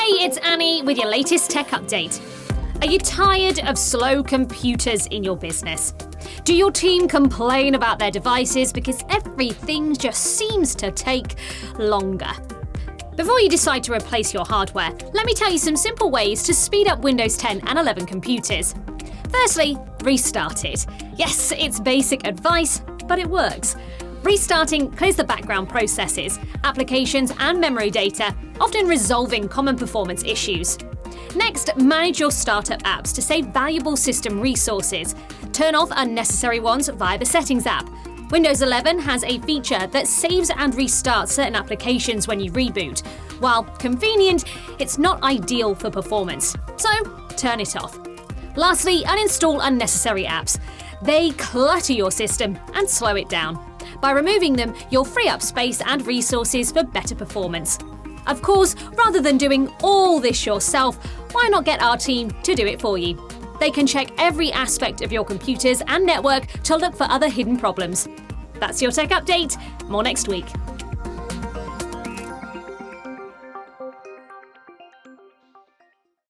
Hey, it's Annie with your latest tech update. Are you tired of slow computers in your business? Do your team complain about their devices because everything just seems to take longer? Before you decide to replace your hardware, let me tell you some simple ways to speed up Windows 10 and 11 computers. Firstly, restart it. Yes, it's basic advice, but it works. Restarting clears the background processes, applications and memory data, often resolving common performance issues. Next, manage your startup apps to save valuable system resources. Turn off unnecessary ones via the Settings app. Windows 11 has a feature that saves and restarts certain applications when you reboot. While convenient, it's not ideal for performance, so turn it off. Lastly, uninstall unnecessary apps. They clutter your system and slow it down. By removing them, you'll free up space and resources for better performance. Of course, rather than doing all this yourself, why not get our team to do it for you? They can check every aspect of your computers and network to look for other hidden problems. That's your tech update. More next week.